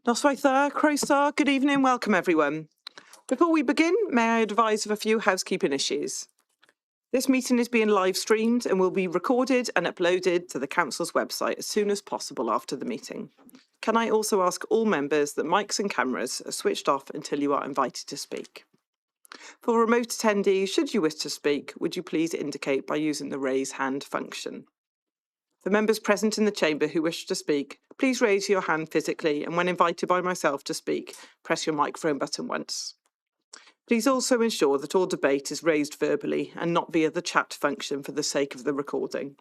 Noswaith dda, croeso, good evening, welcome everyone. Before we begin, may I advise of a few housekeeping issues. This meeting is being live streamed and will be recorded and uploaded to the Council's website as soon as possible after the meeting. Can I also ask all members that mics and cameras are switched off until you are invited to speak? For remote attendees, should you wish to speak, would you please indicate by using the raise hand function? For members present in the chamber who wish to speak, please raise your hand physically and when invited by myself to speak, press your microphone button once. Please also ensure that all debate is raised verbally and not via the chat function for the sake of the recording.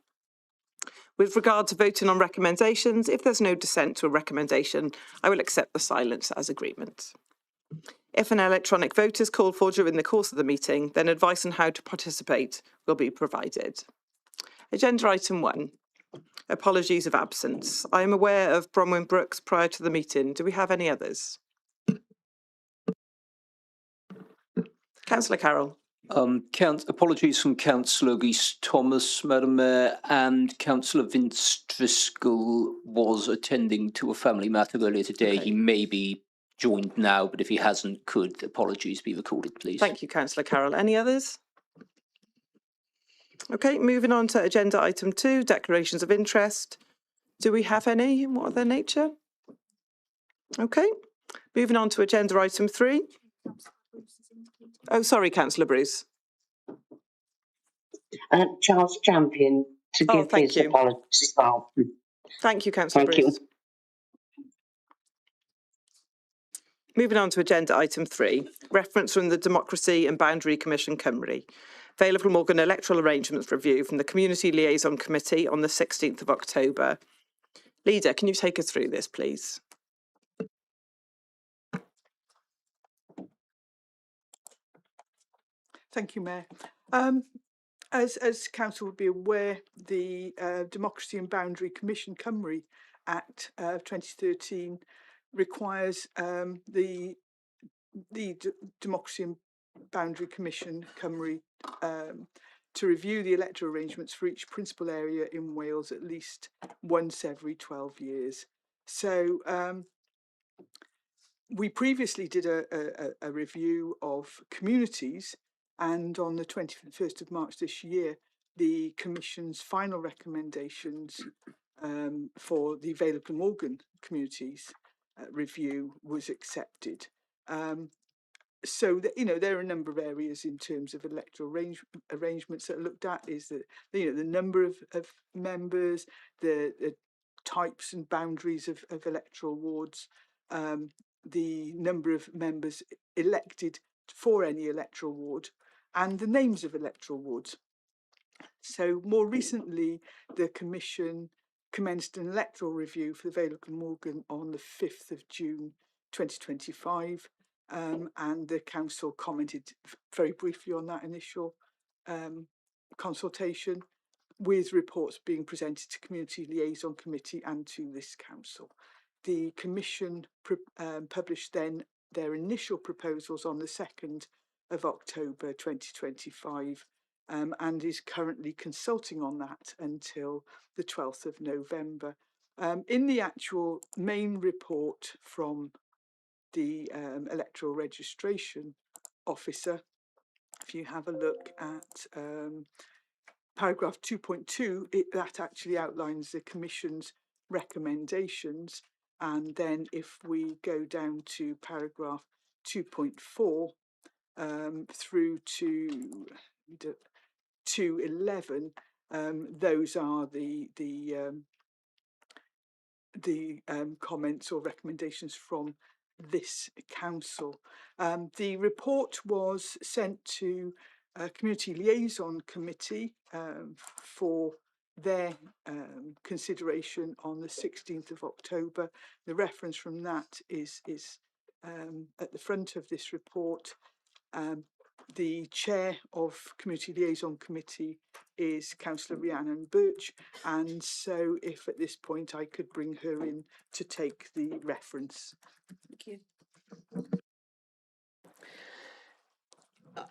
With regard to voting on recommendations, if there's no dissent to a recommendation, I will accept the silence as agreement. If an electronic vote is called for during the course of the meeting, then advice on how to participate will be provided. Agenda item 1. Apologies of absence. I am aware of Bronwyn Brooks prior to the meeting. Do we have any others? Councillor Carroll. Apologies from Councillor Rees-Thomas, Madam Mayor, and Councillor Vince Driscoll was attending to a family matter earlier today. Okay. He may be joined now, but if he hasn't, could apologies be recorded, please? Thank you, Councillor Carroll. Any others? Okay, moving on to agenda item 2, declarations of interest. Do we have any? What are their nature? Okay, moving on to agenda item 3. Oh, sorry, Councillor Bruce. Charles Champion to give his apologies as well. Thank you, Councillor Bruce. You. Moving on to agenda item 3, reference from the Democracy and Boundary Commission Cymru. Vale of Glamorgan Electoral Arrangements Review from the Community Liaison Committee on the 16th of October. Leader, can you take us through this, please? Thank you, Mayor. As Council would be aware, the Democracy and Boundary Commission Cymru Act of 2013 requires the Democracy and Boundary Commission Cymru to review the electoral arrangements for each principal area in Wales at least once every 12 years. So we previously did a review of communities, and on the 21st of March this year, the Commission's final recommendations for the Vale of Glamorgan communities review was accepted. So that, there are a number of areas in terms of electoral arrangements that are looked at. Is that the number of members, the types and boundaries of electoral wards, the number of members elected for any electoral ward, and the names of electoral wards. So more recently, the Commission commenced an electoral review for the Vale of Glamorgan on the 5th of June 2025. And the Council commented very briefly on that initial consultation, with reports being presented to Community Liaison Committee and to this Council. The Commission published then their initial proposals on the 2nd of October 2025 and is currently consulting on that until the 12th of November. In the actual main report from the electoral registration officer, if you have a look at paragraph 2.2, that actually outlines the Commission's recommendations. And then if we go down to paragraph 2.4 through to 211, those are the comments or recommendations from this Council. The report was sent to Community Liaison Committee for their consideration on the 16th of October. The reference from that is at the front of this report. The chair of Community Liaison Committee is Councillor Rhiannon Birch, and so if at this point I could bring her in to take the reference. Thank you.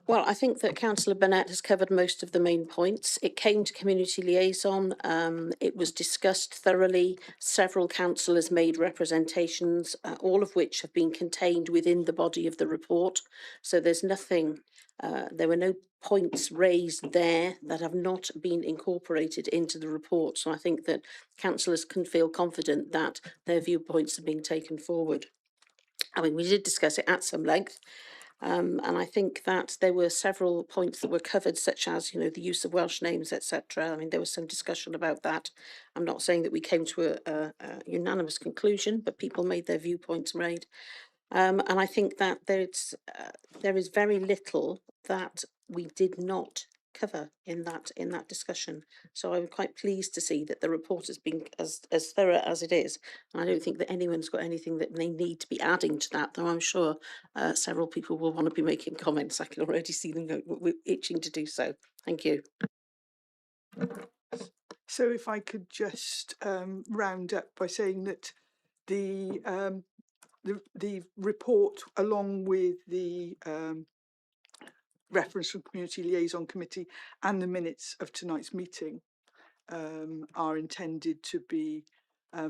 Well, I think that Councillor Burnett has covered most of the main points. It came to community liaison. It was discussed thoroughly. Several councillors made representations, all of which have been contained within the body of the report. So there's nothing, there were no points raised there that have not been incorporated into the report. So I think that councillors can feel confident that their viewpoints are being taken forward. I mean, we did discuss it at some length. And I think that there were several points that were covered, such as, you know, the use of Welsh names, etc. I mean, there was some discussion about that. I'm not saying that we came to a unanimous conclusion, but people made their viewpoints made. And I think that there is very little that we did not cover in that discussion. So I'm quite pleased to see that the report has been as thorough as it is. And I don't think that anyone's got anything that they need to be adding to that, though I'm sure several people will want to be making comments. I can already see them itching to do so. Thank you. So if I could just round up by saying that the report, along with the reference from Community Liaison Committee and the minutes of tonight's meeting, are intended to be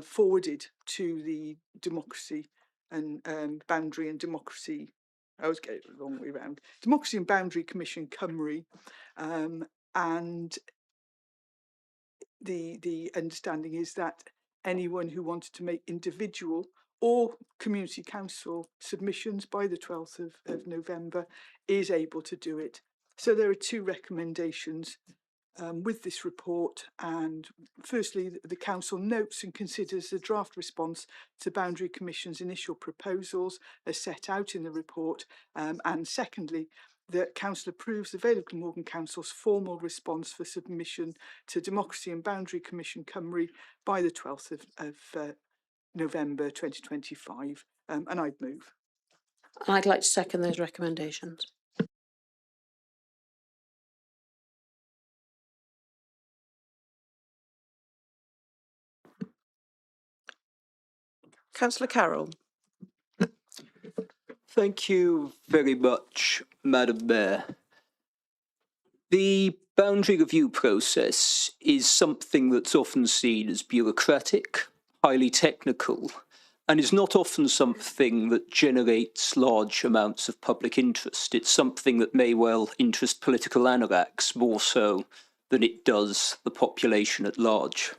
forwarded to the Democracy and Boundary and Democracy. I was getting it the wrong way around. Democracy and Boundary Commission Cymru, and the understanding is that anyone who wanted to make individual or community council submissions by the 12th of November is able to do it. So there are two recommendations with this report, and firstly, the council notes and considers the draft response to Boundary Commission's initial proposals as set out in the report, and secondly, that council approves the Vale of Glamorgan Council's formal response for submission to Democracy and Boundary Commission Cymru by the 12th of November 2025, and I'd move. I'd like to second those recommendations. Councillor Carroll. Thank you very much, Madam Mayor. The boundary review process is something that's often seen as bureaucratic, highly technical, and is not often something that generates large amounts of public interest. It's something that may well interest political anoracs more so than it does the population at large.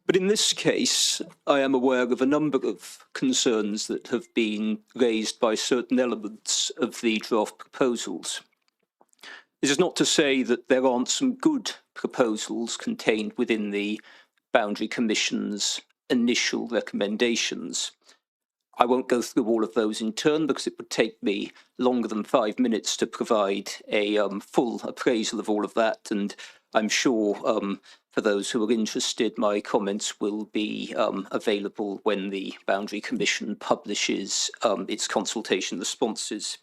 But in this case, I am aware of a number of concerns that have been raised by certain elements of the draft proposals. This is not to say that there aren't some good proposals contained within the Boundary Commission's initial recommendations. I won't go through all of those in turn because it would take me longer than 5 minutes to provide a full appraisal of all of that, and I'm sure for those who are interested, my comments will be available when the Boundary Commission publishes its consultation responses.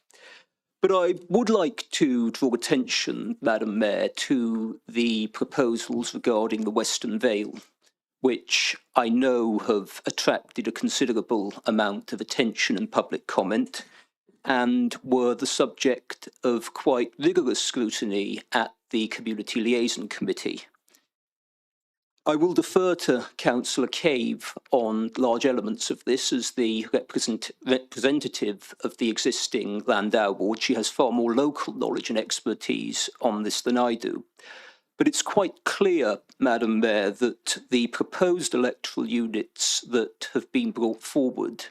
But I would like to draw attention, Madam Mayor, to the proposals regarding the Western Vale, which I know have attracted a considerable amount of attention and public comment, and were the subject of quite rigorous scrutiny at the Community Liaison Committee. I will defer to Councillor Cave on large elements of this as the representative of the existing Landau ward. She has far more local knowledge and expertise on this than I do. But it's quite clear, Madam Mayor, that the proposed electoral units that have been brought forward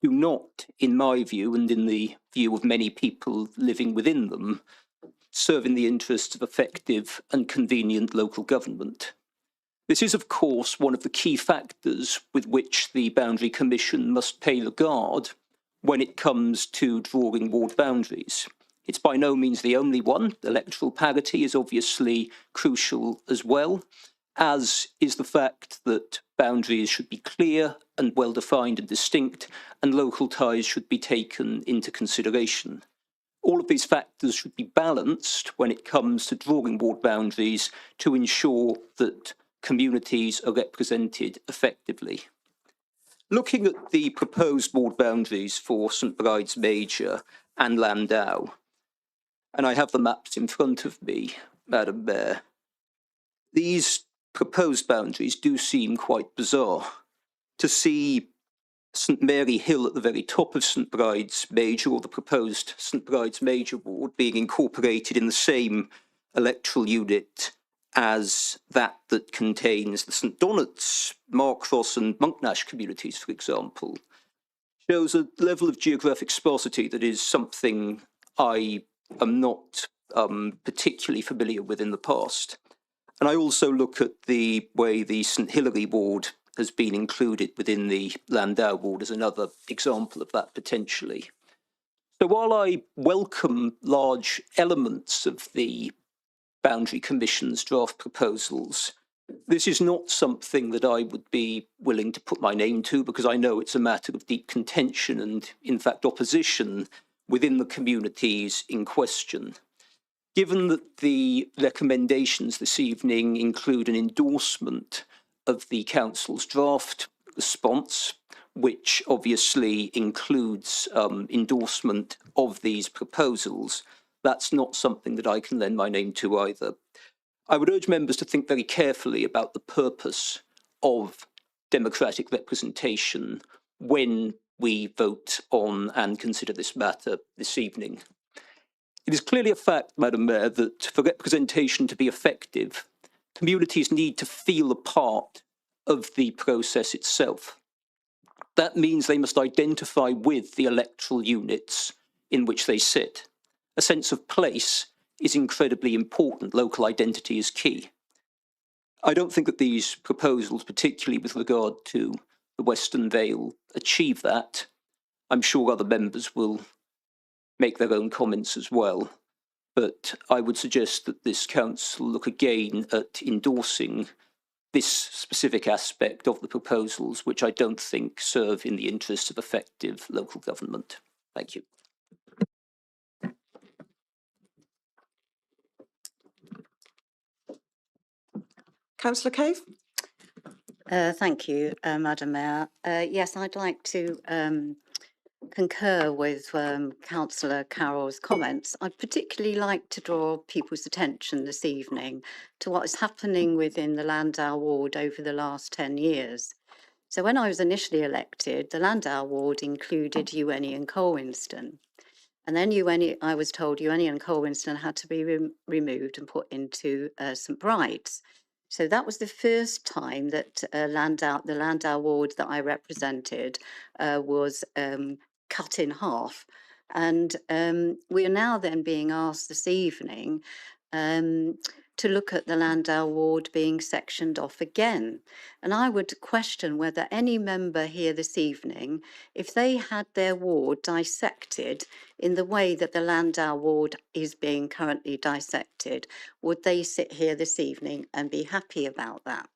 do not, in my view, and in the view of many people living within them, serve in the interests of effective and convenient local government. This is, of course, one of the key factors with which the Boundary Commission must pay regard when it comes to drawing ward boundaries. It's by no means the only one. Electoral parity is obviously crucial as well, as is the fact that boundaries should be clear and well-defined and distinct, and local ties should be taken into consideration. All of these factors should be balanced when it comes to drawing ward boundaries to ensure that communities are represented effectively. Looking at the proposed ward boundaries for St Bride's Major and Landau, and I have the maps in front of me, Madam Mayor, these proposed boundaries do seem quite bizarre. To see St Mary Hill at the very top of St Bride's Major, or the proposed St Bride's Major ward, being incorporated in the same electoral unit as that contains the St Donat's, Markcross and Monknash communities, for example, shows a level of geographic sparsity that is something I am not particularly familiar with in the past. And I also look at the way the St Hilary ward has been included within the Landau ward as another example of that potentially. So while I welcome large elements of the Boundary Commission's draft proposals, this is not something that I would be willing to put my name to, because I know it's a matter of deep contention and, in fact, opposition within the communities in question. Given that the recommendations this evening include an endorsement of the Council's draft response, which obviously includes endorsement of these proposals, that's not something that I can lend my name to either. I would urge members to think very carefully about the purpose of democratic representation when we vote on and consider this matter this evening. It is clearly a fact, Madam Mayor, that for representation to be effective, communities need to feel a part of the process itself. That means they must identify with the electoral units in which they sit. A sense of place is incredibly important. Local identity is key. I don't think that these proposals, particularly with regard to the Western Vale, achieve that. I'm sure other members will make their own comments as well. But I would suggest that this council look again at endorsing this specific aspect of the proposals, which I don't think serve in the interests of effective local government. Thank you. Councillor Cave? Thank you, Madam Mayor. Yes, I'd like to concur with Councillor Carroll's comments. I'd particularly like to draw people's attention this evening to what is happening within the Landau ward over the last 10 years. So when I was initially elected, the Landau ward included Llawn and Colwinston. And then I was told Llawn and Colwinston had to be removed and put into St Bride's. So that was the first time that the Landau ward that I represented was cut in half. And we are now then being asked this evening to look at the Landau ward being sectioned off again. And I would question whether any member here this evening, if they had their ward dissected in the way that the Landau ward is being currently dissected, would they sit here this evening and be happy about that?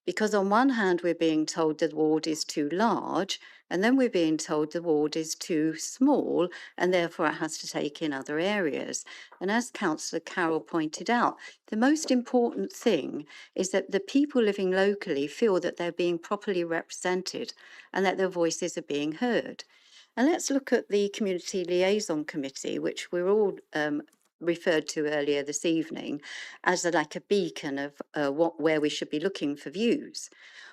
Because on one hand, we're being told the ward is too large, and then we're being told the ward is too small, and therefore it has to take in other areas. And as Councillor Carroll pointed out, the most important thing is that the people living locally feel that they're being properly represented and that their voices are being heard. And let's look at the Community Liaison Committee, which we're all referred to earlier this evening as like a beacon of where we should be looking for views.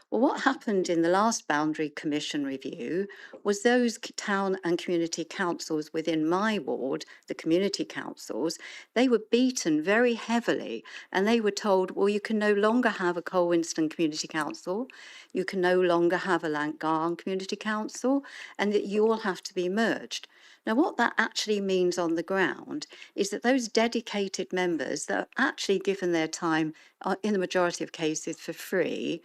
Well, what happened in the last Boundary Commission review was those town and community councils within my ward, the community councils, they were beaten very heavily, and they were told, well, you can no longer have a Colwinston Community Council, you can no longer have a Llawn Community Council, and that you all have to be merged. Now, what that actually means on the ground is that those dedicated members that are actually given their time, in the majority of cases, for free,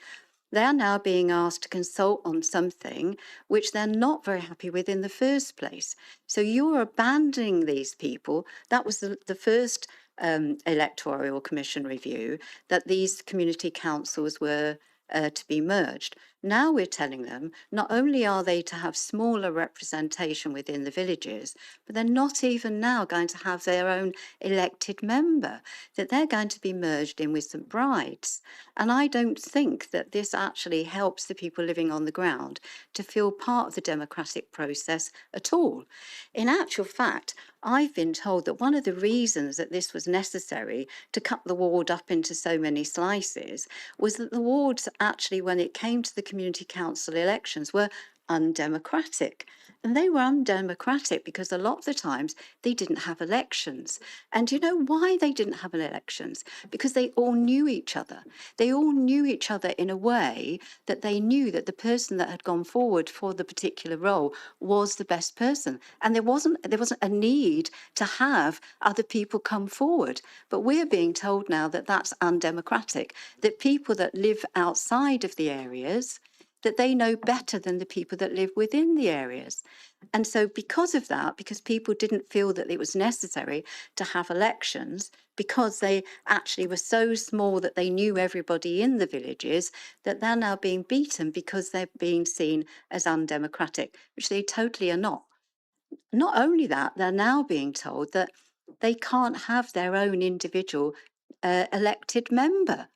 they are now being asked to consult on something which they're not very happy with in the first place. So you're abandoning these people. That was the first Electoral Commission review, that these community councils were to be merged. Now we're telling them not only are they to have smaller representation within the villages, but they're not even now going to have their own elected member, that they're going to be merged in with St Bride's. And I don't think that this actually helps the people living on the ground to feel part of the democratic process at all. In actual fact, I've been told that one of the reasons that this was necessary to cut the ward up into so many slices was that the wards actually, when it came to the community council elections, were undemocratic. And they were undemocratic because a lot of the times they didn't have elections. And you know why they didn't have elections? Because they all knew each other. They all knew each other in a way that they knew that the person that had gone forward for the particular role was the best person. And there wasn't a need to have other people come forward. But we're being told now that that's undemocratic, that people that live outside of the areas, that they know better than the people that live within the areas. And so because of that, because people didn't feel that it was necessary to have elections, because they actually were so small that they knew everybody in the villages, that they're now being beaten because they're being seen as undemocratic, which they totally are not. Not only that, they're now being told that they can't have their own individual elected member,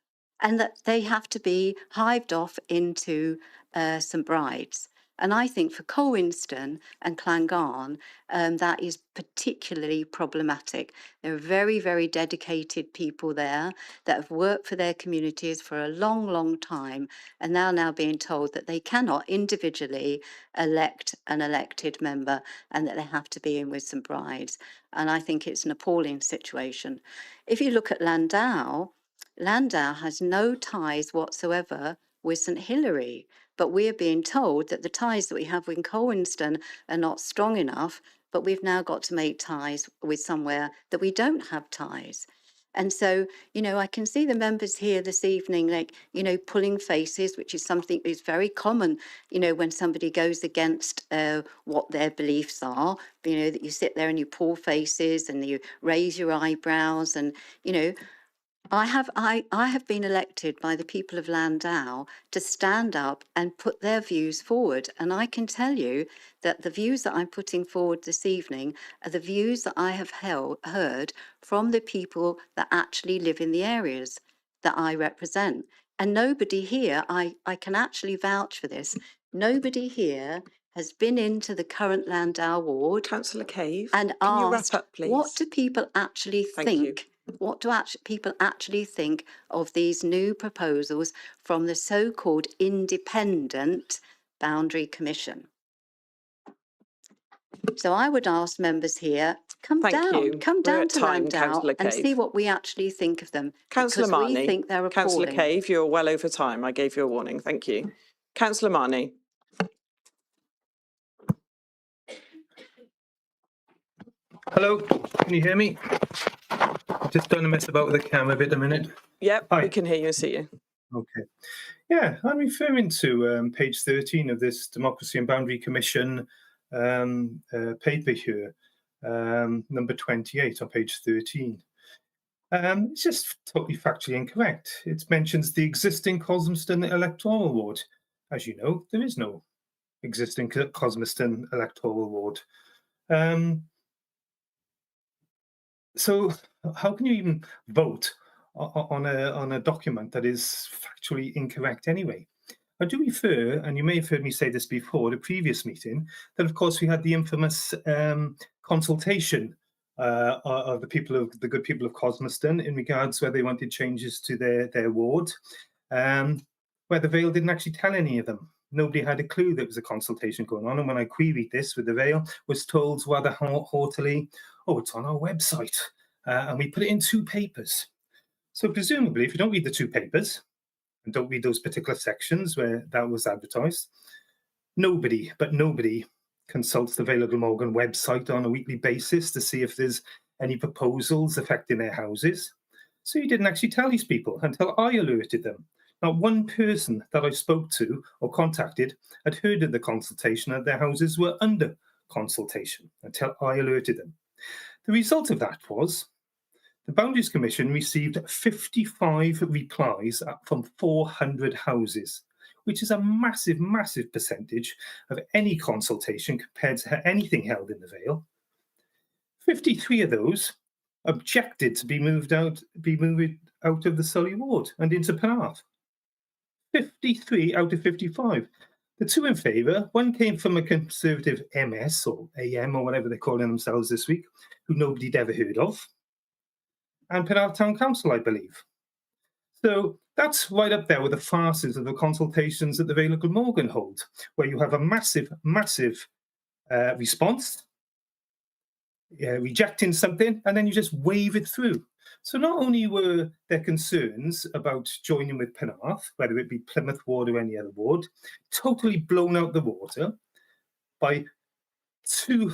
and that they have to be hived off into St Bride's. And I think for Cowinston and Llawn, that is particularly problematic. There are very, very dedicated people there that have worked for their communities for a long, long time, and now being told that they cannot individually elect an elected member and that they have to be in with St Bride's. And I think it's an appalling situation. If you look at Landau has no ties whatsoever with St Hilary, but we're being told that the ties that we have with Cowinston are not strong enough, but we've now got to make ties with somewhere that we don't have ties. And so, you know, I can see the members here this evening, like, you know, pulling faces, which is something that's very common, you know, when somebody goes against what their beliefs are, you know, that you sit there and you pull faces and you raise your eyebrows. And, you know, I have been elected by the people of Landau to stand up and put their views forward. And I can tell you that the views that I'm putting forward this evening are the views that I have heard from the people that actually live in the areas that I represent. And nobody here, I can actually vouch for this, nobody here has been into the current Landau ward. Councillor Cave, and can you asked, wrap up, please? what do people actually think? What do people actually think of these new proposals from the so-called independent Boundary Commission? So I would ask members here, come down to Landau and see what we actually think of them. Councillor Marnie, we think they're appalling. Councillor Cave, you're well over time. I gave you a warning. Thank you. Councillor Marnie. Hello, can you hear me? I've just done a mess about with the camera a bit a minute. Yep, Hi. we can hear you and see you. Okay. Yeah, I'm referring to page 13 of this Democracy and Boundary Commission paper here, number 28 on page 13. It's just totally factually incorrect. It mentions the existing Cosmeston electoral ward. As you know, there is no existing Cosmeston electoral ward. So how can you even vote on a document that is factually incorrect anyway? I do refer, and you may have heard me say this before, the previous meeting, that of course we had the infamous consultation of the good people of Cosmeston in regards whether they wanted changes to their ward, where the Vale didn't actually tell any of them. Nobody had a clue there was a consultation going on. And when I queried this with the Vale, was told rather haughtily, oh, it's on our website. And we put it in 2 papers. So presumably, if you don't read the 2 papers, and don't read those particular sections where that was advertised, nobody consults the Vale of Glamorgan website on a weekly basis to see if there's any proposals affecting their houses. So you didn't actually tell these people until I alerted them. Not one person that I spoke to or contacted had heard of the consultation and their houses were under consultation until I alerted them. The result of that was the Boundaries Commission received 55 replies from 400 houses, which is a massive, massive percentage of any consultation compared to anything held in the Vale. 53 of those objected to be moved out of the Sully ward and into Penarth. 53 out of 55. The two in favour, one came from a Conservative MS or AM or whatever they're calling themselves this week, who nobody'd ever heard of, and Penarth Town Council, I believe. So that's right up there with the farces of the consultations that the Vale of Glamorgan hold, where you have a massive, massive response, rejecting something, and then you just wave it through. So not only were there concerns about joining with Penarth, whether it be Plymouth Ward or any other ward, totally blown out the water by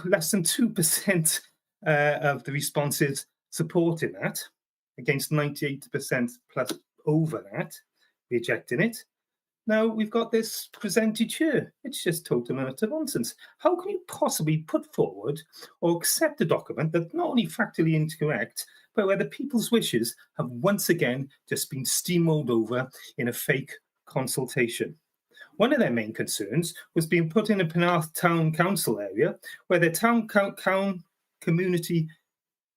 less than 2% of the responses supporting that, against 98% plus over that, rejecting it. Now we've got this presented here. It's just total and utter nonsense. How can you possibly put forward or accept a document that's not only factually incorrect, but where the people's wishes have once again just been steamrolled over in a fake consultation? One of their main concerns was being put in a Penarth Town Council area where their town community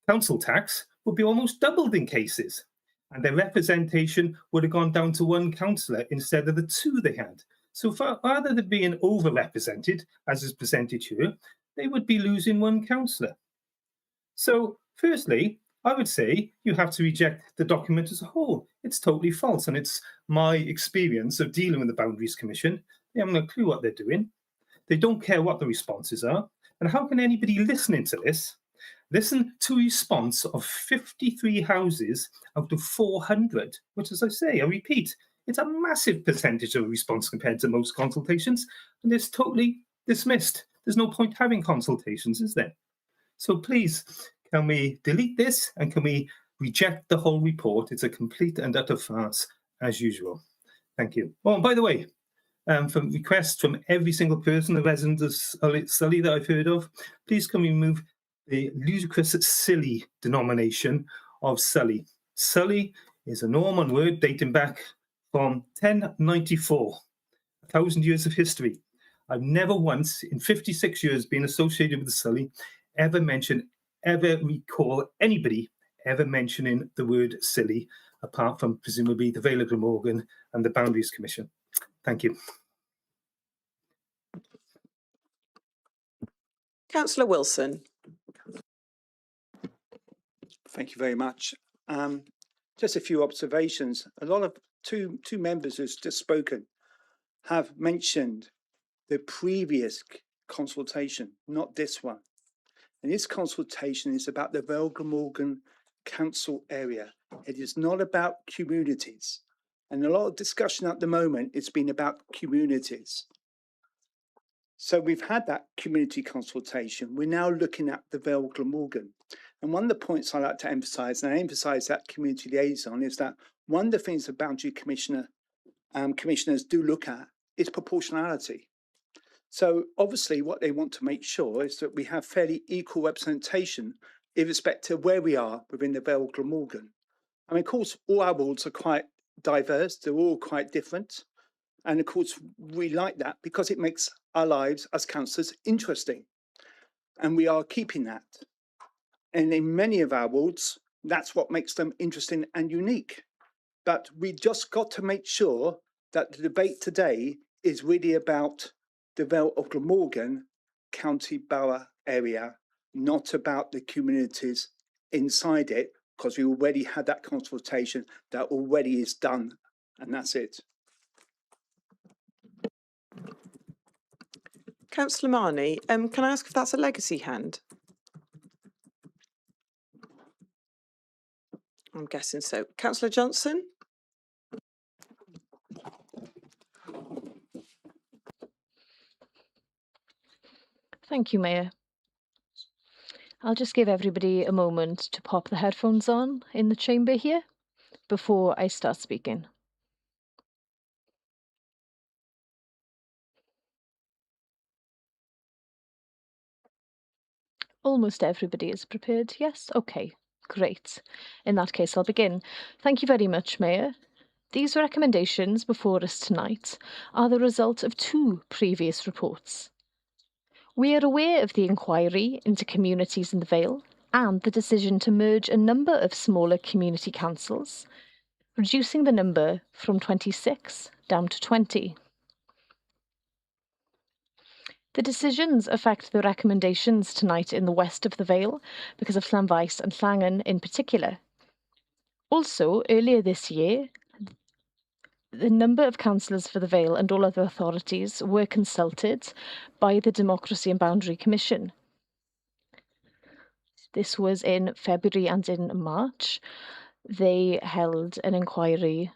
council tax would be almost doubled in cases, and their representation would have gone down to one councillor instead of the two they had. So rather than being overrepresented, as is presented here, they would be losing one councillor. So firstly, I would say you have to reject the document as a whole. It's totally false, and it's my experience of dealing with the Boundaries Commission. They haven't a clue what they're doing. They don't care what the responses are. And how can anybody listening to this listen to a response of 53 houses out of 400, which, as I say, I repeat, it's a massive percentage of a response compared to most consultations, and it's totally dismissed. There's no point having consultations, is there? So please, can we delete this and can we reject the whole report? It's a complete and utter farce, as usual. Thank you. Oh, and by the way, from requests from every single person, the resident of Sully that I've heard of, please can we remove the ludicrous silly denomination of Sully. Sully is a Norman word dating back from 1094, 1,000 years of history. I've never once, in 56 years being associated with the Sully, ever recall anybody ever mentioning the word silly, apart from presumably the Vale of Glamorgan and the Boundaries Commission. Thank you. Councillor Wilson. Thank you very much. Just a few observations. A lot of two members who's just spoken have mentioned the previous consultation, not this one. And this consultation is about the Vale Glamorgan Council area. It is not about communities. And a lot of discussion at the moment, it's been about communities. So we've had that community consultation. We're now looking at the Vale Glamorgan. And one of the points I like to emphasise, and I emphasise that community liaison, is that one of the things the boundary commissioners do look at is proportionality. So obviously what they want to make sure is that we have fairly equal representation in respect to where we are within the Vale Glamorgan. I mean, of course, all our wards are quite diverse. They're all quite different. And of course, we like that because it makes our lives as councillors interesting. And we are keeping that. And in many of our wards, that's what makes them interesting and unique. But we just got to make sure that the debate today is really about the Vale of Glamorgan County Borough area, not about the communities inside it, because we already had that consultation that already is done, and that's it. Councillor Marnie, can I ask if that's a legacy hand? I'm guessing so. Councillor Johnson? Thank you, Mayor. I'll just give everybody a moment to pop the headphones on in the chamber here before I start speaking. Almost everybody is prepared, yes? Okay, great. In that case, I'll begin. Thank you very much, Mayor. These recommendations before us tonight are the result of 2 previous reports. We are aware of the inquiry into communities in the Vale and the decision to merge a number of smaller community councils, reducing the number from 26 down to 20. The decisions affect the recommendations tonight in the west of the Vale because of Llanfaes and Llawn in particular. Also, earlier this year, the number of councillors for the Vale and all other authorities were consulted by the Democracy and Boundary Commission. This was in February and in March. They held an inquiry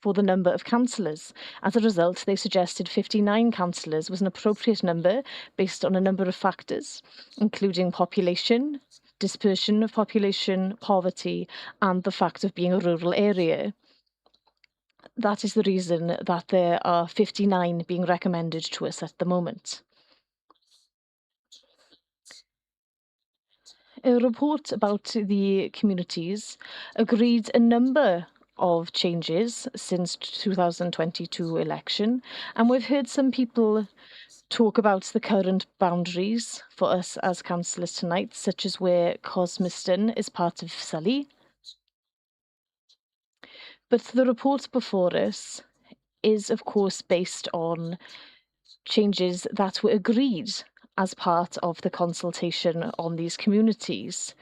for the number of councillors. As a result, they suggested 59 councillors was an appropriate number based on a number of factors, including population, dispersion of population, poverty, and the fact of being a rural area. That is the reason that there are 59 being recommended to us at the moment. A report about the communities agreed a number of changes since 2022 election, and we've heard some people talk about the current boundaries for us as councillors tonight, such as where Cosmiston is part of Sully. But the report before us is, of course, based on changes that were agreed as part of the consultation on these communities.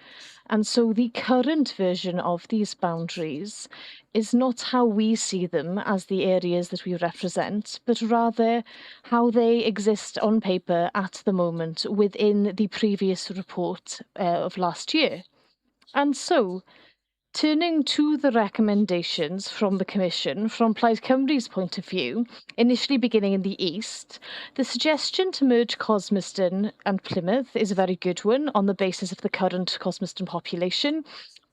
And so the current version of these boundaries is not how we see them as the areas that we represent, but rather how they exist on paper at the moment within the previous report of last year. And so, turning to the recommendations from the Commission, from Plaid Cymru's point of view, initially beginning in the east, the suggestion to merge Cosmiston and Plymouth is a very good one on the basis of the current Cosmiston population,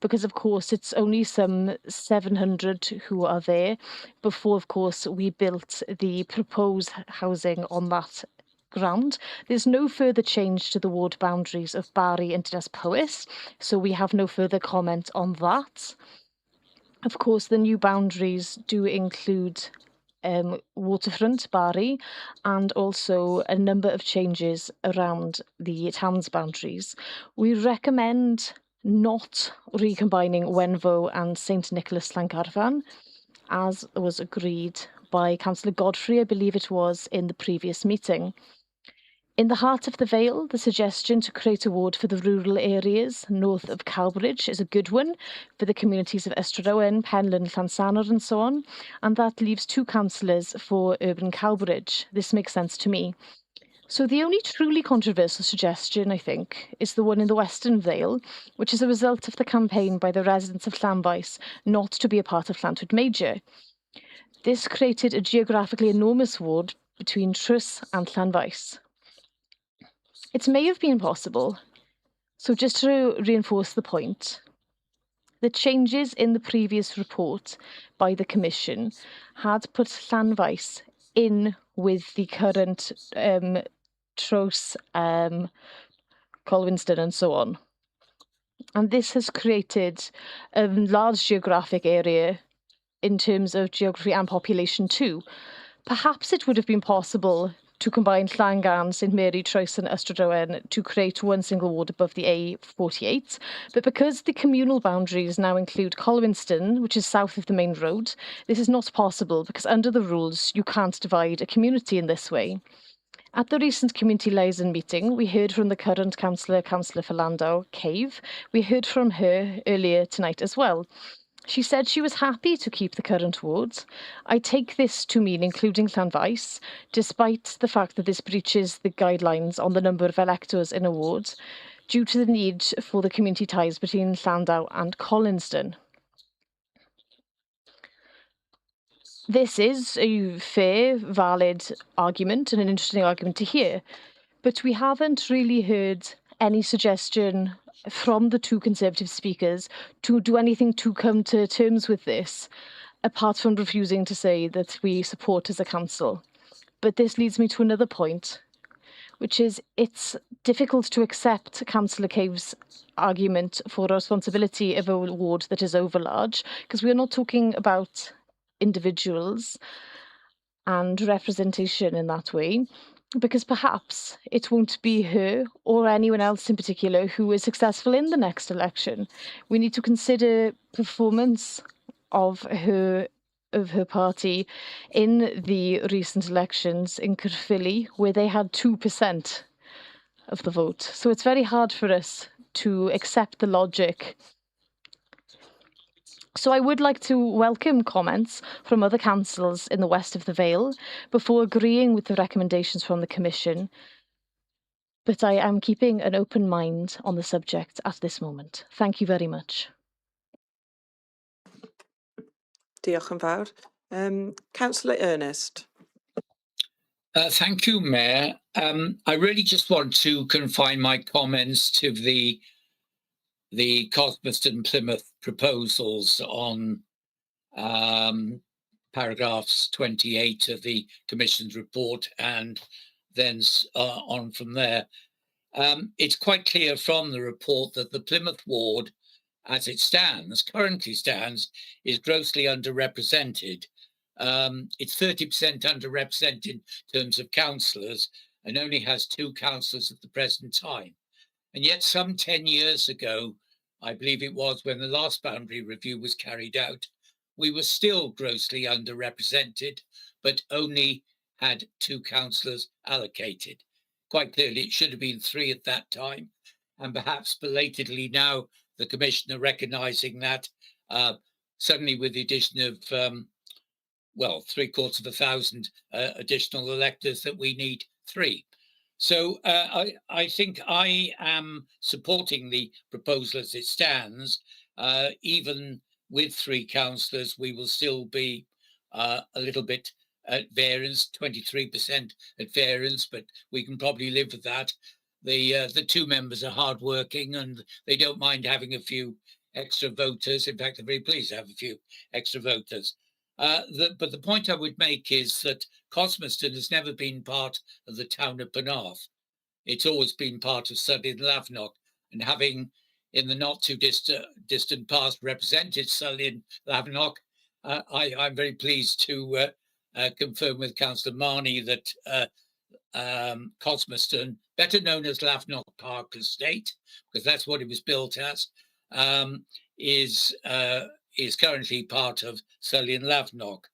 because of course it's only some 700 who are there before, of course, we built the proposed housing on that ground. There's no further change to the ward boundaries of Barry and Dinas Powys, so we have no further comment on that. Of course, the new boundaries do include waterfront Barry and also a number of changes around the town's boundaries. We recommend not recombining Wenvo and St Nicholas Llangarfan, as was agreed by Councillor Godfrey, I believe it was, in the previous meeting. In the heart of the Vale, the suggestion to create a ward for the rural areas north of Cowbridge is a good one for the communities of Ystrad, Penllyn, Llansanor and so on, and that leaves 2 councillors for urban Cowbridge. This makes sense to me. So the only truly controversial suggestion, I think, is the one in the Western Vale, which is a result of the campaign by the residents of Llanfaes not to be a part of Llantwit Major. This created a geographically enormous ward between Trwys and Llanfaes. It may have been possible, so just to reinforce the point, the changes in the previous report by the Commission had put Llanfaes in with the current Trwys, Colwinston and so on. And this has created a large geographic area in terms of geography and population too. Perhaps it would have been possible to combine Llangan, St Mary, Trwys and Ystrad to create one single ward above the A48, but because the communal boundaries now include Colwinston, which is south of the main road, this is not possible because under the rules you can't divide a community in this way. At the recent Community Liaison meeting, we heard from the current Councillor for Landau, Cave. We heard from her earlier tonight as well. She said she was happy to keep the current wards. I take this to mean including Llanfaes, despite the fact that this breaches the guidelines on the number of electors in a ward, due to the need for the community ties between Llandau and Collinston. This is a fair, valid argument and an interesting argument to hear, but we haven't really heard any suggestion from the 2 Conservative speakers to do anything to come to terms with this, apart from refusing to say that we support as a council. But this leads me to another point, which is it's difficult to accept Councillor Cave's argument for a responsibility of a ward that is overlarge, because we're not talking about individuals and representation in that way, because perhaps it won't be her or anyone else in particular who is successful in the next election. We need to consider performance of her party in the recent elections in Caerphilly, where they had 2% of the vote. So it's very hard for us to accept the logic. So I would like to welcome comments from other councils in the west of the Vale before agreeing with the recommendations from the Commission, but I am keeping an open mind on the subject at this moment. Thank you very much. Diolch yn fawr. Councillor Ernest. Thank you, Mayor. I really just want to confine my comments to the Cosmoston Plymouth proposals on paragraphs 28 of the Commission's report and then on from there. It's quite clear from the report that the Plymouth ward, as it currently stands, is grossly underrepresented. It's 30% underrepresented in terms of councillors and only has 2 councillors at the present time. And yet some 10 years ago, I believe it was when the last boundary review was carried out, we were still grossly underrepresented, but only had 2 councillors allocated. Quite clearly, it should have been 3 at that time. And perhaps belatedly now, the Commissioner recognising that suddenly with the addition of, 750 additional electors, that we need 3. So I think I am supporting the proposal as it stands. Even with 3 councillors, we will still be a little bit at variance, 23% at variance, but we can probably live with that. The 2 members are hardworking and they don't mind having a few extra voters. In fact, they're very pleased to have a few extra voters. But the point I would make is that Cosmoston has never been part of the town of Penarth. It's always been part of Sully and Lavenock, and having in the not too distant past represented Sully and Lavenock, I'm very pleased to confirm with Councillor Marnie that Cosmoston, better known as Lavenock Park Estate, because that's what it was built as, is currently part of Sully and Lavenock.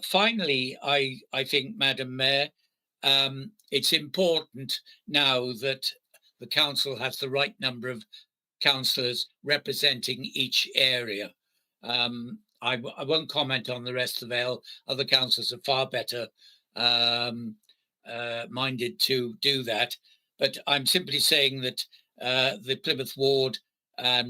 Finally, I think, Madam Mayor, it's important now that the council has the right number of councillors representing each area. I won't comment on the rest of the Vale. Other councillors are far better minded to do that. But I'm simply saying that the Plymouth ward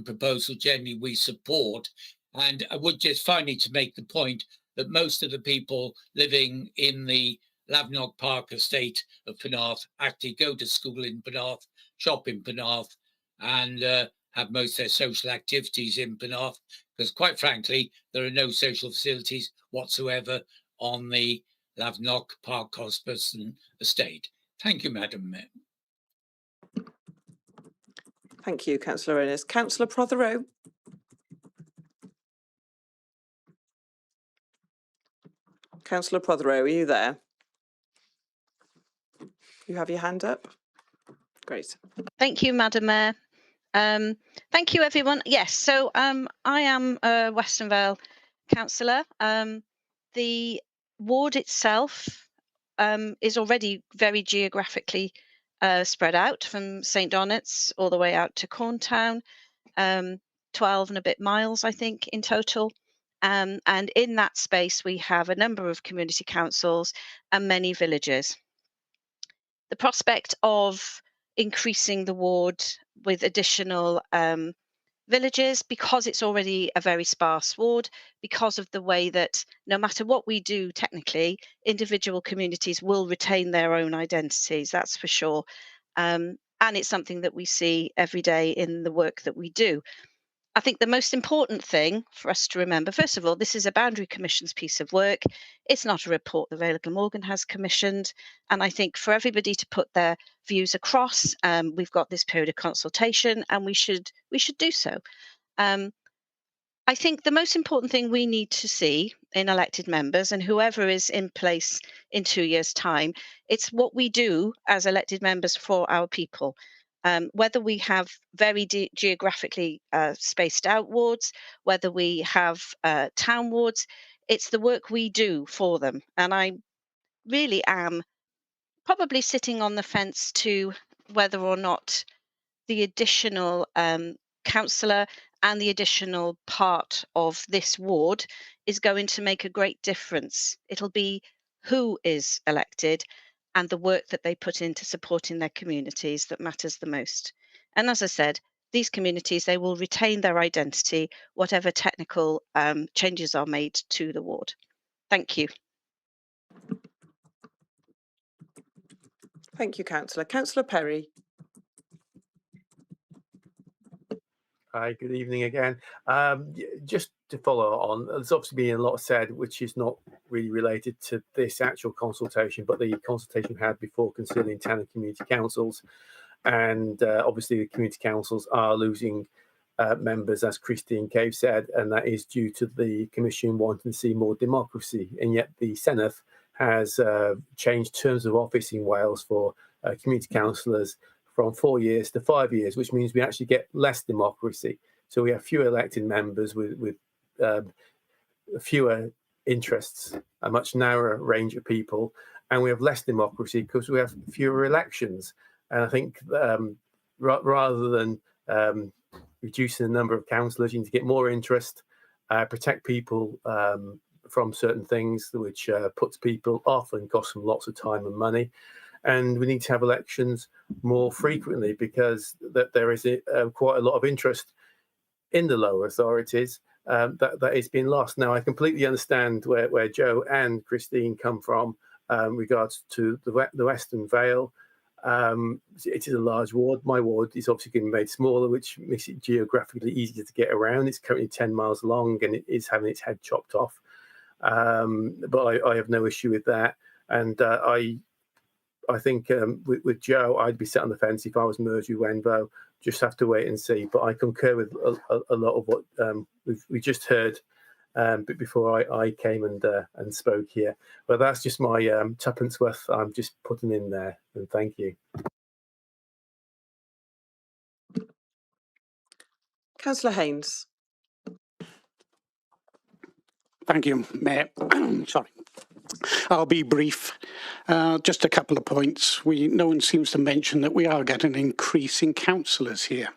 proposal generally we support. And I would just finally to make the point that most of the people living in the Lavenock Park estate of Penarth actually go to school in Penarth, shop in Penarth, and have most of their social activities in Penarth, because quite frankly, there are no social facilities whatsoever on the Lavenock Park Cosmoston estate. Thank you, Madam Mayor. Thank you, Councillor Ernest. Councillor Prothero. Councillor Prothero, are you there? You have your hand up. Great. Thank you, Madam Mayor. Thank you, everyone. Yes, so I am a Western Vale councillor. The ward itself is already very geographically spread out from St Donat's all the way out to Corntown, 12 and a bit miles, I think, in total. And in that space, we have a number of community councils and many villages. The prospect of increasing the ward with additional villages, because it's already a very sparse ward, because of the way that no matter what we do technically, individual communities will retain their own identities, that's for sure. And it's something that we see every day in the work that we do. I think the most important thing for us to remember, first of all, this is a Boundary Commission's piece of work. It's not a report the Vale of Glamorgan has commissioned. And I think for everybody to put their views across, we've got this period of consultation and we should do so. I I think the most important thing we need to see in elected members, and whoever is in place in 2 years' time, it's what we do as elected members for our people. Whether we have very geographically spaced out wards, whether we have town wards, it's the work we do for them. And I really am probably sitting on the fence to whether or not the additional councillor and the additional part of this ward is going to make a great difference. It'll be who is elected and the work that they put into supporting their communities that matters the most. And as I said, these communities, they will retain their identity, whatever technical changes are made to the ward. Thank you. Thank you, Councillor. Councillor Perry. Hi, good evening again. Just to follow on, there's obviously been a lot said, which is not really related to this actual consultation, but the consultation we had before concerning town and community councils. And obviously the community councils are losing members, as Christine Cave said, and that is due to the Commission wanting to see more democracy. And yet the Senedd has changed terms of office in Wales for community councillors from 4 years to 5 years, which means we actually get less democracy. So we have fewer elected members with fewer interests, a much narrower range of people, and we have less democracy because we have fewer elections. And I think rather than reducing the number of councillors, you need to get more interest, protect people from certain things, which puts people off and costs them lots of time and money. And we need to have elections more frequently because there is quite a lot of interest in the lower authorities that is being lost. Now, I completely understand where Joe and Christine come from regards to the Western Vale. It is a large ward. My ward is obviously getting made smaller, which makes it geographically easier to get around. It's currently 10 miles long and it is having its head chopped off. But I have no issue with that. And I think with Joe, I'd be sat on the fence if I was merged with Wenbo. Just have to wait and see. But I concur with a lot of what we just heard before I came and spoke here. But that's just my tuppence worth I'm just putting in there. And thank you. Councillor Haynes. Thank you, Mayor. Sorry. I'll be brief. Just a couple of points. No one seems to mention that we are getting an increase in councillors here,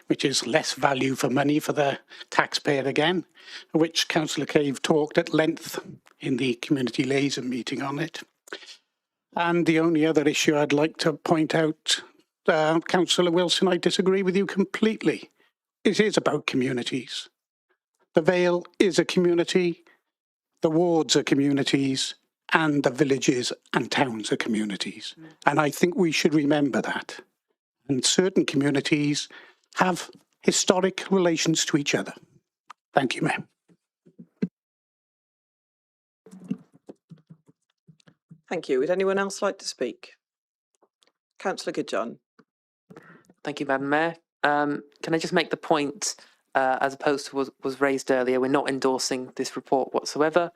which is less value for money for the taxpayer again, which Councillor Cave talked at length in the community liaison meeting on it. And the only other issue I'd like to point out, Councillor Wilson, I disagree with you completely. It is about communities. The Vale is a community, the wards are communities, and the villages and towns are communities. And I think we should remember that. And certain communities have historic relations to each other. Thank you, Mayor. Thank you. Would anyone else like to speak? Councillor Goodjohn. Thank you, Madam Mayor. Can I just make the point, as opposed to what was raised earlier, we're not endorsing this report whatsoever.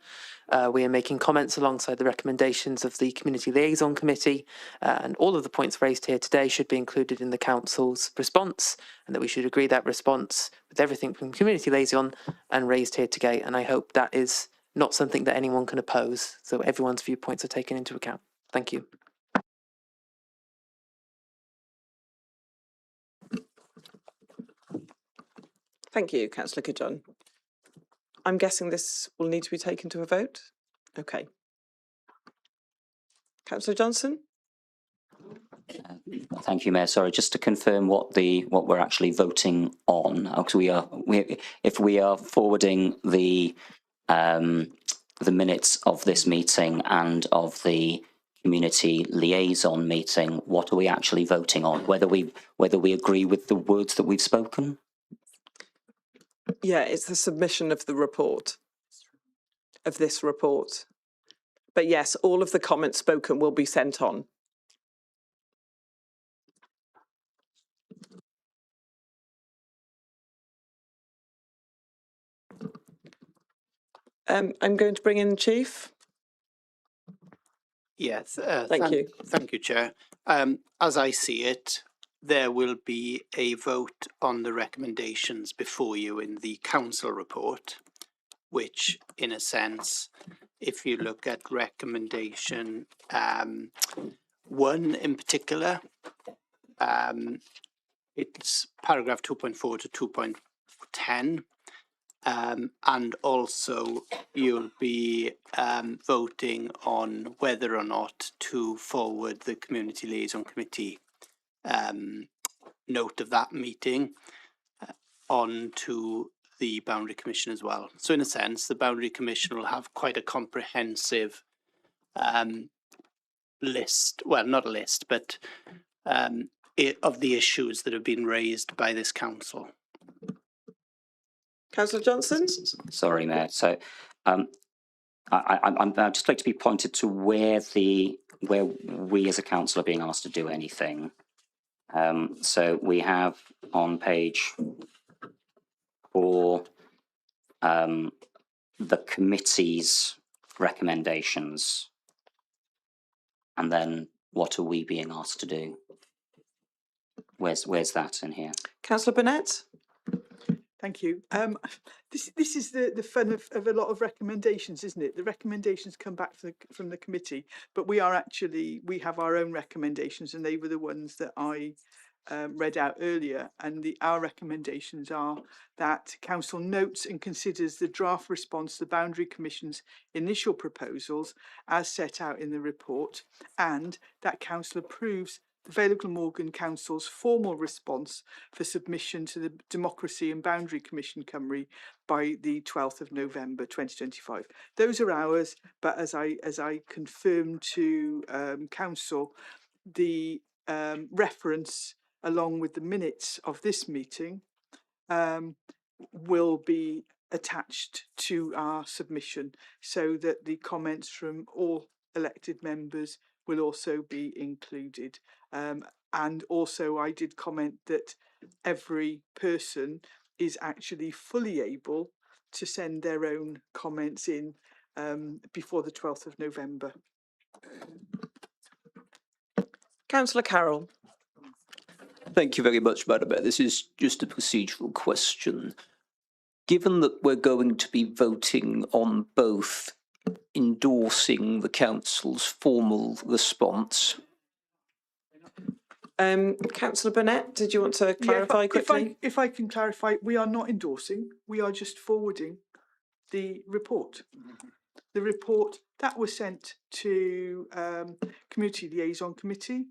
We are making comments alongside the recommendations of the Community Liaison Committee, and all of the points raised here today should be included in the Council's response, and that we should agree that response with everything from Community Liaison and raised here today. And I hope that is not something that anyone can oppose, so everyone's viewpoints are taken into account. Thank you. Thank you, Councillor Goodjohn. I'm guessing this will need to be taken to a vote. Okay. Councillor Johnson. Thank you, Mayor. Sorry, just to confirm what we're actually voting on, because if we are forwarding the minutes of this meeting and of the community liaison meeting, what are we actually voting on? Whether we agree with the words that we've spoken? Yeah, it's the submission of the report, of this report. But yes, all of the comments spoken will be sent on. I'm going to bring in the Chief. Yes, Thank you. Thank you, Chair. As I see it, there will be a vote on the recommendations before you in the council report, which, in a sense, if you look at recommendation 1 in particular, it's paragraph 2.4 to 2.10. And also you'll be voting on whether or not to forward the Community Liaison Committee note of that meeting on to the Boundary Commission as well. So in a sense, the Boundary Commission will have quite a comprehensive list, well, not a list, but of the issues that have been raised by this council. Councillor Johnson? Sorry, Mayor. So I'd just like to be pointed to where we as a council are being asked to do anything. So we have on page 4 the committee's recommendations, and then what are we being asked to do? Where's that in here? Councillor Burnett? Thank you. This is the fun of a lot of recommendations, isn't it? The recommendations come back from the committee, but we have our own recommendations, and they were the ones that I read out earlier. And our recommendations are that Council notes and considers the draft response to the Boundary Commission's initial proposals as set out in the report, and that Council approves the Vale Glamorgan Council's formal response for submission to the Democracy and Boundary Commission Cymru by the 12th of November 2025. Those are ours, but as I confirmed to Council, the reference along with the minutes of this meeting will be attached to our submission, so that the comments from all elected members will also be included. And also I did comment that every person is actually fully able to send their own comments in before the 12th of November. Councillor Carroll. Thank you very much, Madam Mayor. This is just a procedural question. Given that we're going to be voting on both endorsing the council's formal response. Councillor Burnett, did you want to clarify quickly? If I can clarify, we are not endorsing, we are just forwarding the report. The report that was sent to Community Liaison Committee,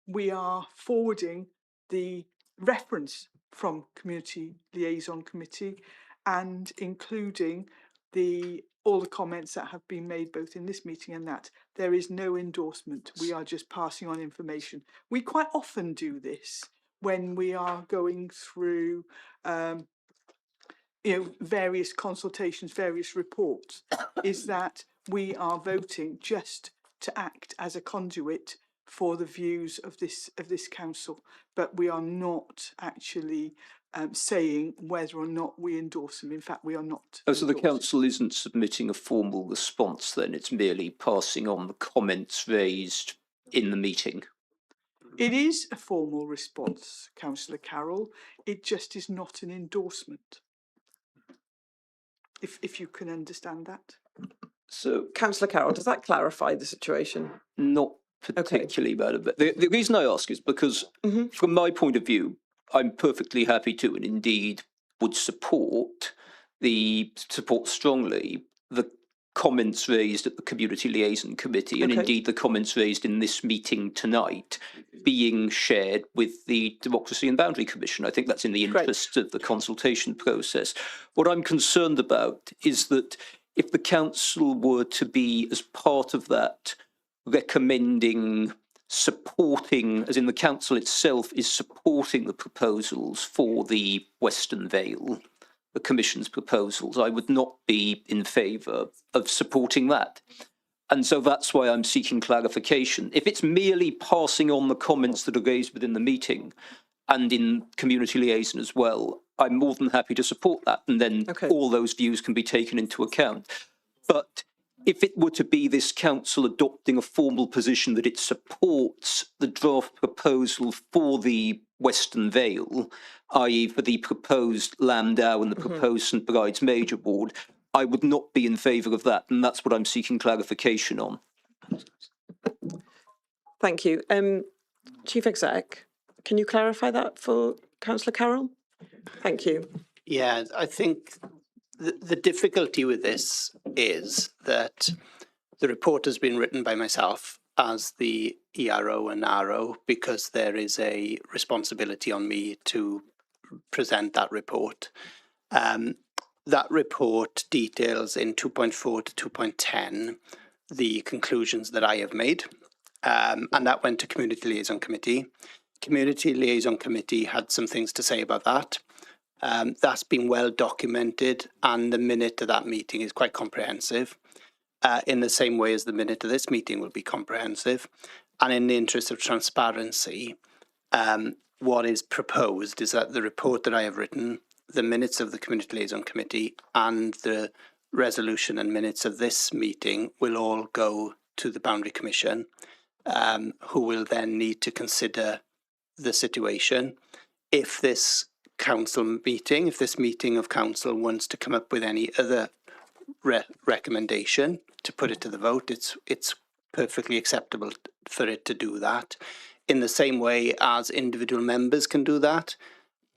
we are forwarding the reference from Community Liaison Committee and including all the comments that have been made both in this meeting and that. There is no endorsement. We are just passing on information. We quite often do this when we are going through various consultations, various reports, is that we are voting just to act as a conduit for the views of this council, but we are not actually saying whether or not we endorse them. In fact, we are not. Oh, so the council isn't submitting a formal response then, it's merely passing on the comments raised in the meeting? It is a formal response, Councillor Carroll. It just is not an endorsement. If you can understand that. So, Councillor Carroll, does that clarify the situation? Not particularly, Madam. But the reason I ask is because, from my point of view, I'm perfectly happy to, and indeed would support strongly the comments raised at the Community Liaison Committee, and indeed the comments raised in this meeting tonight being shared with the Democracy and Boundary Commission. I think that's in the interest of the consultation process. What I'm concerned about is that if the council were to be, as part of that, recommending, supporting, as in the council itself is supporting the proposals for the Western Vale, the Commission's proposals, I would not be in favour of supporting that. And so that's why I'm seeking clarification. If it's merely passing on the comments that are raised within the meeting and in community liaison as well, I'm more than happy to support that, and then all those views can be taken into account. But if it were to be this council adopting a formal position that it supports the draft proposal for the Western Vale, i.e. for the proposed Landau and the proposed St Bride's Major Ward, I would not be in favour of that, and that's what I'm seeking clarification on. Thank you. Chief Exec, can you clarify that for Councillor Carroll? Thank you. Yeah, I think the difficulty with this is that the report has been written by myself as the ERO and RO because there is a responsibility on me to present that report. That report details in 2.4 to 2.10 the conclusions that I have made, and that went to Community Liaison Committee. Community Liaison Committee had some things to say about that. That's been well documented, and the minute of that meeting is quite comprehensive, in the same way as the minute of this meeting will be comprehensive. And in the interest of transparency, what is proposed is that the report that I have written, the minutes of the Community Liaison Committee, and the resolution and minutes of this meeting will all go to the Boundary Commission, who will then need to consider the situation. If this council meeting, if this meeting of council wants to come up with any other recommendation to put it to the vote, it's perfectly acceptable for it to do that. In the same way as individual members can do that,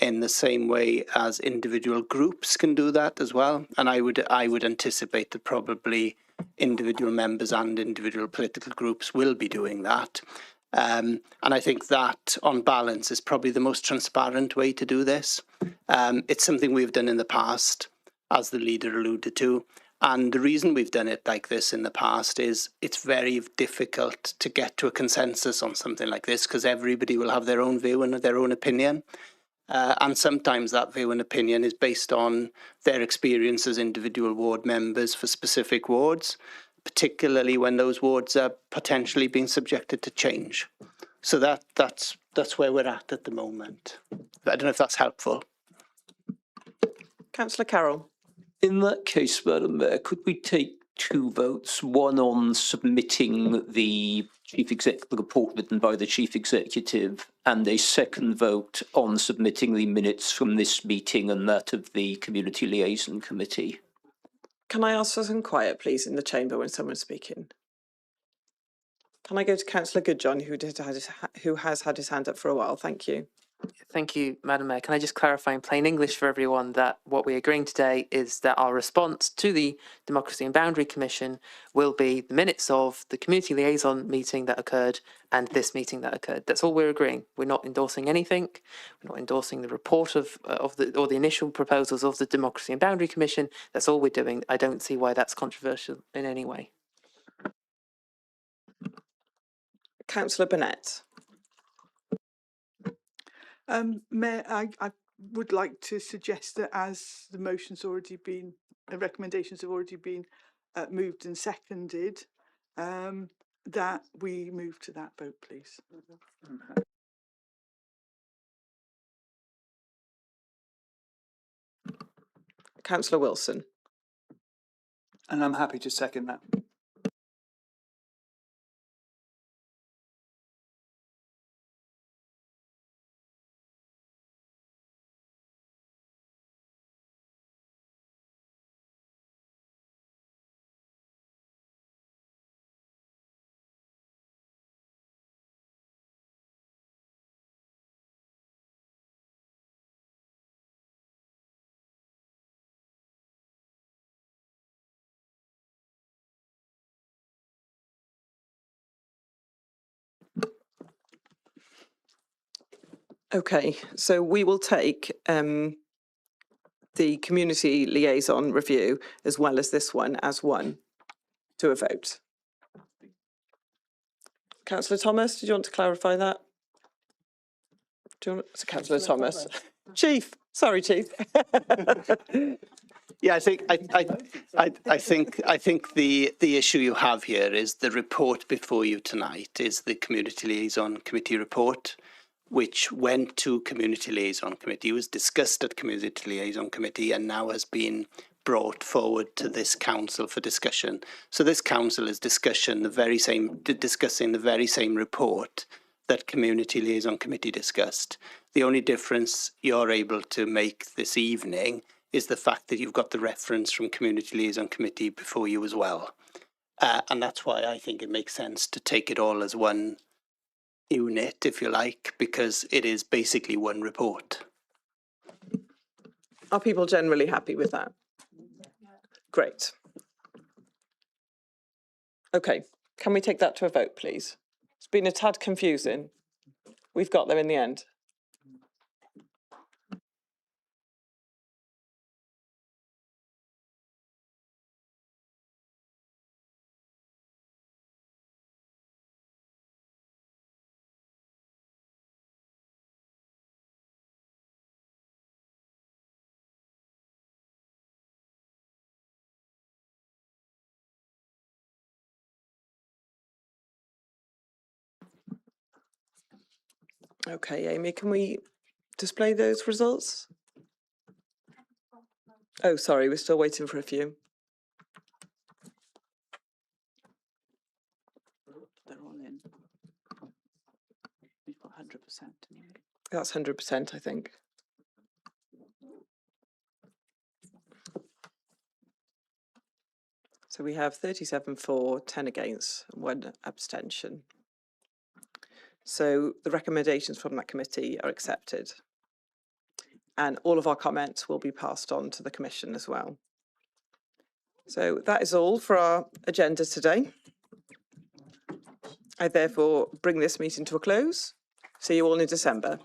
in the same way as individual groups can do that as well. And I would anticipate that probably individual members and individual political groups will be doing that. And I think that, on balance, is probably the most transparent way to do this. It's something we've done in the past, as the leader alluded to. And the reason we've done it like this in the past is it's very difficult to get to a consensus on something like this because everybody will have their own view and their own opinion. And sometimes that view and opinion is based on their experience as individual ward members for specific wards, particularly when those wards are potentially being subjected to change. So that's where we're at the moment. But I don't know if that's helpful. Councillor Carroll. In that case, Madam Mayor, could we take two votes, one on submitting the the report written by the Chief Executive, and a second vote on submitting the minutes from this meeting and that of the Community Liaison Committee? Can I ask for some quiet, please, in the chamber when someone's speaking? Can I go to Councillor Goodjohn, who has had his hand up for a while? Thank you. Thank you, Madam Mayor. Can I just clarify in plain English for everyone that what we're agreeing today is that our response to the Democracy and Boundary Commission will be the minutes of the Community Liaison meeting that occurred and this meeting that occurred. That's all we're agreeing. We're not endorsing anything. We're not endorsing the report of the initial proposals of the Democracy and Boundary Commission. That's all we're doing. I don't see why that's controversial in any way. Councillor Burnett. Mayor, I would like to suggest that as the recommendations have already been moved and seconded, that we move to that vote, please. Councillor Wilson. And I'm happy to second that. Okay, so we will take the community liaison review as well as this one as one to a vote. Councillor Thomas, did you want to clarify that? Councillor Thomas. Chief, sorry, Chief. Yeah, I think the issue you have here is the report before you tonight is the Community Liaison Committee report, which went to Community Liaison Committee, was discussed at Community Liaison Committee, and now has been brought forward to this council for discussion. So this council is discussing the very same report that Community Liaison Committee discussed. The only difference you're able to make this evening is the fact that you've got the reference from Community Liaison Committee before you as well. And that's why I think it makes sense to take it all as one unit, if you like, because it is basically one report. Are people generally happy with that? Great. Okay, can we take that to a vote, please? It's been a tad confusing. We've got there in the end. Okay, Amy, can we display those results? Oh, sorry, we're still waiting for a few. They're all in. We've got 100%. That's 100%, I think. So we have 37 for, 10 against, and 1 abstention. So the recommendations from that committee are accepted. And all of our comments will be passed on to the Commission as well. So that is all for our agenda today. I therefore bring this meeting to a close. See you all in December.